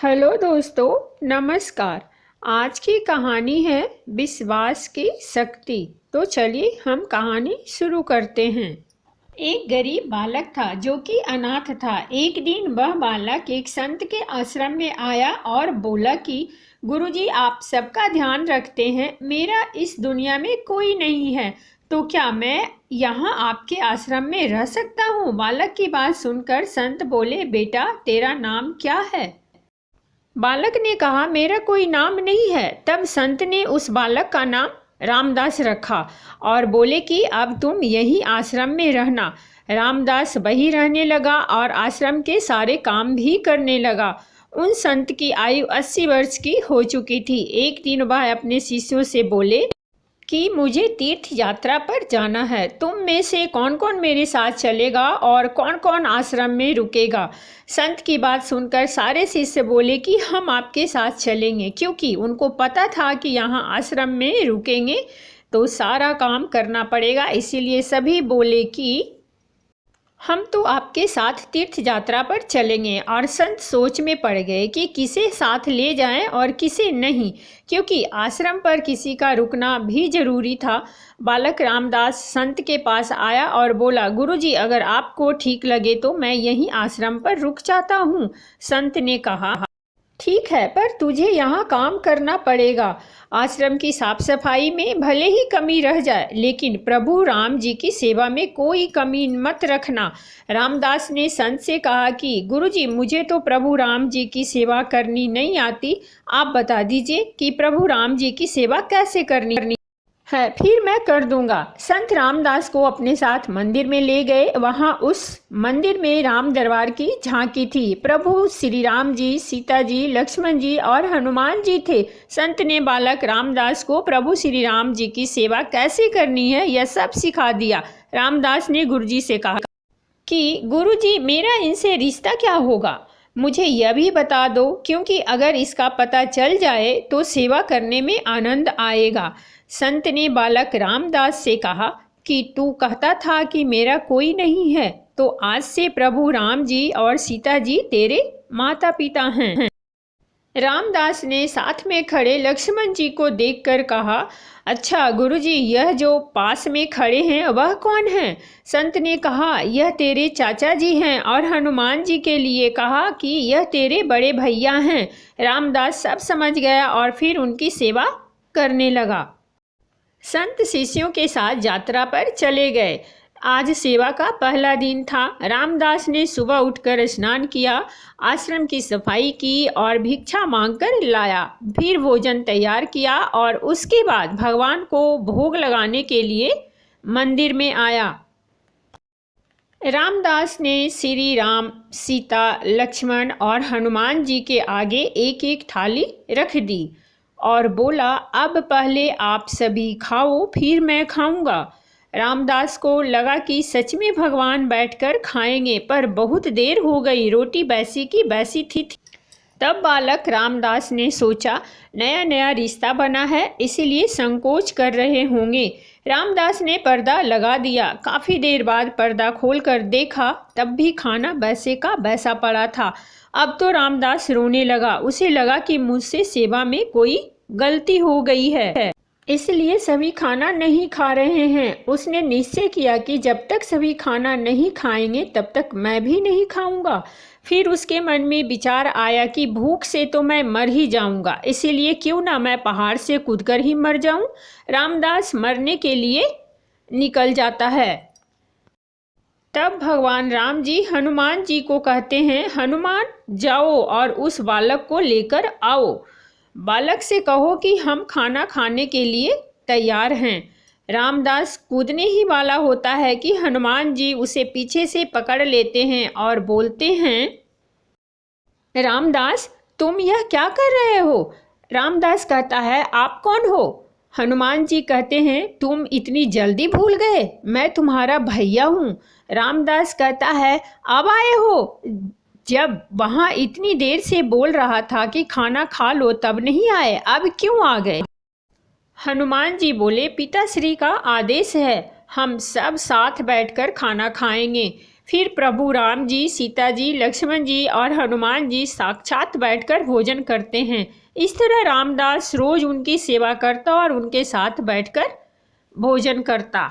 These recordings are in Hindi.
हेलो दोस्तों, नमस्कार। आज की कहानी है विश्वास की शक्ति। तो चलिए हम कहानी शुरू करते हैं। एक गरीब बालक था जो कि अनाथ था। एक दिन वह बालक एक संत के आश्रम में आया और बोला कि गुरुजी, आप सबका ध्यान रखते हैं, मेरा इस दुनिया में कोई नहीं है, तो क्या मैं यहाँ आपके आश्रम में रह सकता हूँ? बालक की बात सुनकर संत बोले, बेटा तेरा नाम क्या है? बालक ने कहा, मेरा कोई नाम नहीं है। तब संत ने उस बालक का नाम रामदास रखा और बोले कि अब तुम यही आश्रम में रहना। रामदास वही रहने लगा और आश्रम के सारे काम भी करने लगा। उन संत की आयु 80 वर्ष की हो चुकी थी। एक दिन वह अपने शिष्यों से बोले कि मुझे तीर्थ यात्रा पर जाना है। तुम में से कौन कौन मेरे साथ चलेगा और कौन कौन आश्रम में रुकेगा? संत की बात सुनकर सारे शिष्य बोले कि हम आपके साथ चलेंगे, क्योंकि उनको पता था कि यहाँ आश्रम में रुकेंगे तो सारा काम करना पड़ेगा। इसीलिए सभी बोले कि हम तो आपके साथ तीर्थ यात्रा पर चलेंगे। और संत सोच में पड़ गए कि किसे साथ ले जाएं और किसे नहीं, क्योंकि आश्रम पर किसी का रुकना भी जरूरी था। बालक रामदास संत के पास आया और बोला, गुरुजी, अगर आपको ठीक लगे तो मैं यहीं आश्रम पर रुक जाता हूँ। संत ने कहा, ठीक है, पर तुझे यहाँ काम करना पड़ेगा। आश्रम की साफ सफाई में भले ही कमी रह जाए, लेकिन प्रभु राम जी की सेवा में कोई कमी मत रखना। रामदास ने संत से कहा कि गुरुजी, मुझे तो प्रभु राम जी की सेवा करनी नहीं आती। आप बता दीजिए कि प्रभु राम जी की सेवा कैसे करनी है, फिर मैं कर दूंगा। संत रामदास को अपने साथ मंदिर में ले गए। वहां उस मंदिर में राम दरबार की झांकी थी। प्रभु श्री राम जी, सीता जी, लक्ष्मण जी और हनुमान जी थे। संत ने बालक रामदास को प्रभु श्री राम जी की सेवा कैसे करनी है यह सब सिखा दिया। रामदास ने गुरुजी से कहा कि गुरुजी, मेरा इनसे रिश्ता क्या होगा? मुझे यह भी बता दो, क्योंकि अगर इसका पता चल जाए तो सेवा करने में आनंद आएगा। संत ने बालक रामदास से कहा कि तू कहता था कि मेरा कोई नहीं है, तो आज से प्रभु राम जी और सीता जी तेरे माता पिता हैं। रामदास ने साथ में खड़े लक्ष्मण जी को देखकर कहा, अच्छा गुरुजी, यह जो पास में खड़े हैं वह कौन हैं? संत ने कहा, यह तेरे चाचा जी हैं। और हनुमान जी के लिए कहा कि यह तेरे बड़े भैया हैं। रामदास सब समझ गया और फिर उनकी सेवा करने लगा। संत शिष्यों के साथ यात्रा पर चले गए। आज सेवा का पहला दिन था। रामदास ने सुबह उठकर स्नान किया, आश्रम की सफाई की और भिक्षा मांगकर लाया। फिर भोजन तैयार किया और उसके बाद भगवान को भोग लगाने के लिए मंदिर में आया। रामदास ने श्री राम, सीता, लक्ष्मण और हनुमान जी के आगे एक एक थाली रख दी और बोला, अब पहले आप सभी खाओ, फिर मैं खाऊंगा। रामदास को लगा कि सच में भगवान बैठकर खाएंगे, पर बहुत देर हो गई, रोटी वैसी की वैसी थी। तब बालक रामदास ने सोचा, नया नया रिश्ता बना है, इसीलिए संकोच कर रहे होंगे। रामदास ने पर्दा लगा दिया। काफ़ी देर बाद पर्दा खोलकर देखा, तब भी खाना वैसे का वैसा पड़ा था। अब तो रामदास रोने लगा। उसे लगा कि मुझसे सेवा में कोई गलती हो गई है, इसलिए सभी खाना नहीं खा रहे हैं। उसने निश्चय किया कि जब तक सभी खाना नहीं खाएंगे तब तक मैं भी नहीं खाऊंगा। फिर उसके मन में विचार आया कि भूख से तो मैं मर ही जाऊंगा, इसीलिए क्यों ना मैं पहाड़ से कूदकर ही मर जाऊं। रामदास मरने के लिए निकल जाता है। तब भगवान राम जी हनुमान जी को कहते हैं, हनुमान, जाओ और उस बालक को लेकर आओ। बालक से कहो कि हम खाना खाने के लिए तैयार हैं। रामदास कूदने ही वाला होता है कि हनुमान जी उसे पीछे से पकड़ लेते हैं और बोलते हैं, रामदास, तुम यह क्या कर रहे हो? रामदास कहता है, आप कौन हो? हनुमान जी कहते हैं, तुम इतनी जल्दी भूल गए, मैं तुम्हारा भैया हूँ। रामदास कहता है, अब आए हो? जब वहाँ इतनी देर से बोल रहा था कि खाना खा लो तब नहीं आए, अब क्यों आ गए? हनुमान जी बोले, पिताश्री का आदेश है, हम सब साथ बैठकर खाना खाएंगे। फिर प्रभु राम जी, सीता जी, लक्ष्मण जी और हनुमान जी साक्षात बैठकर भोजन करते हैं। इस तरह रामदास रोज उनकी सेवा करता और उनके साथ बैठकर भोजन करता।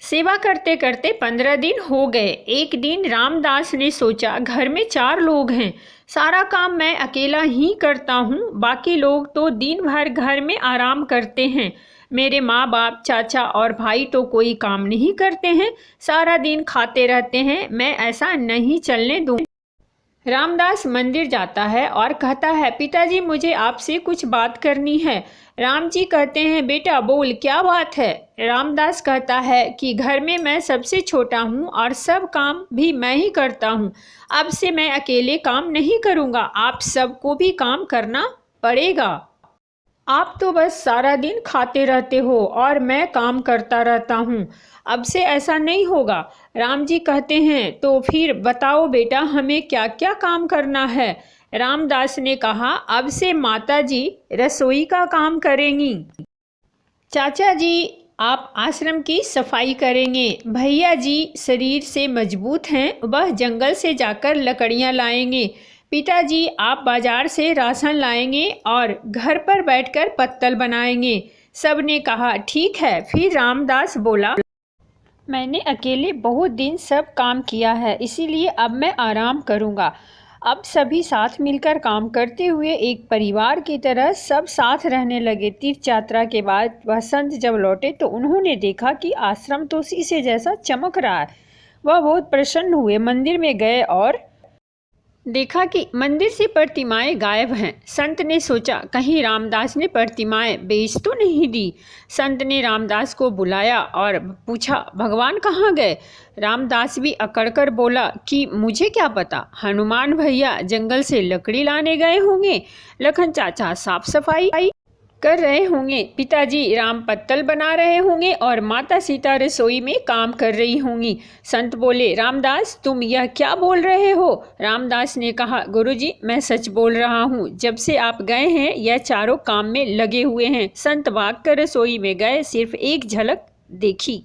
सेवा करते करते 15 दिन हो गए। एक दिन रामदास ने सोचा, घर में 4 लोग हैं, सारा काम मैं अकेला ही करता हूँ, बाकी लोग तो दिन भर घर में आराम करते हैं। मेरे माँ बाप, चाचा और भाई तो कोई काम नहीं करते हैं, सारा दिन खाते रहते हैं। मैं ऐसा नहीं चलने दूँगा। रामदास मंदिर जाता है और कहता है, पिताजी मुझे आपसे कुछ बात करनी है। राम जी कहते हैं, बेटा बोल, क्या बात है। रामदास कहता है कि घर में मैं सबसे छोटा हूँ और सब काम भी मैं ही करता हूँ। अब से मैं अकेले काम नहीं करूँगा, आप सबको भी काम करना पड़ेगा। आप तो बस सारा दिन खाते रहते हो और मैं काम करता रहता हूँ। अब से ऐसा नहीं होगा। राम जी कहते हैं, तो फिर बताओ बेटा, हमें क्या क्या काम करना है। रामदास ने कहा, अब से माता जी रसोई का काम करेंगी, चाचा जी आप आश्रम की सफाई करेंगे, भैया जी शरीर से मजबूत हैं, वह जंगल से जाकर लकड़ियाँ लाएंगे, पिताजी आप बाजार से राशन लाएंगे और घर पर बैठकर पत्तल बनाएंगे। सब ने कहा ठीक है। फिर रामदास बोला, मैंने अकेले बहुत दिन सब काम किया है, इसीलिए अब मैं आराम करूँगा। अब सभी साथ मिलकर काम करते हुए एक परिवार की तरह सब साथ रहने लगे। तीर्थ यात्रा के बाद वह संत जब लौटे तो उन्होंने देखा कि आश्रम तो शीशे जैसा चमक रहा है। वह बहुत प्रसन्न हुए, मंदिर में गए और देखा कि मंदिर से प्रतिमाएं गायब हैं। संत ने सोचा, कहीं रामदास ने प्रतिमाएं बेच तो नहीं दी। संत ने रामदास को बुलाया और पूछा, भगवान कहाँ गए। रामदास भी अकड़कर बोला कि मुझे क्या पता, हनुमान भैया जंगल से लकड़ी लाने गए होंगे, लखन चाचा साफ सफाई कर रहे होंगे, पिताजी राम पत्तल बना रहे होंगे और माता सीता रसोई में काम कर रही होंगी। संत बोले, रामदास तुम यह क्या बोल रहे हो। रामदास ने कहा, गुरुजी मैं सच बोल रहा हूँ, जब से आप गए हैं यह चारों काम में लगे हुए हैं। संत भागकर रसोई में गए, सिर्फ एक झलक देखी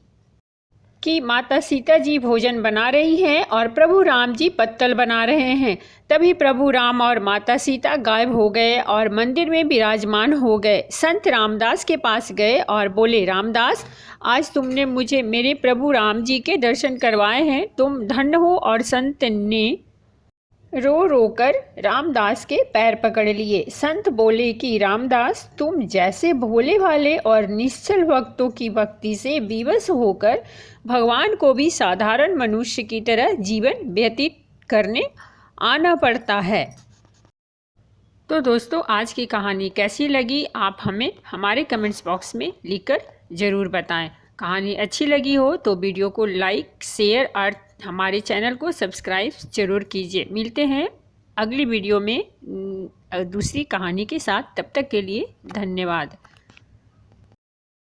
कि माता सीता जी भोजन बना रही हैं और प्रभु राम जी पत्तल बना रहे हैं। तभी प्रभु राम और माता सीता गायब हो गए और मंदिर में विराजमान हो गए। संत रामदास के पास गए और बोले, रामदास आज तुमने मुझे मेरे प्रभु राम जी के दर्शन करवाए हैं, तुम धन्य हो। और संत ने रो रोकर रामदास के पैर पकड़ लिए। संत बोले कि रामदास तुम जैसे भोले भाले और निश्चल भक्तों की भक्ति से विवश होकर भगवान को भी साधारण मनुष्य की तरह जीवन व्यतीत करने आना पड़ता है। तो दोस्तों आज की कहानी कैसी लगी आप हमें हमारे कमेंट्स बॉक्स में लिखकर ज़रूर बताएं। कहानी अच्छी लगी हो तो वीडियो को लाइक, शेयर और हमारे चैनल को सब्सक्राइब जरूर कीजिए। मिलते हैं अगली वीडियो में दूसरी कहानी के साथ, तब तक के लिए धन्यवाद।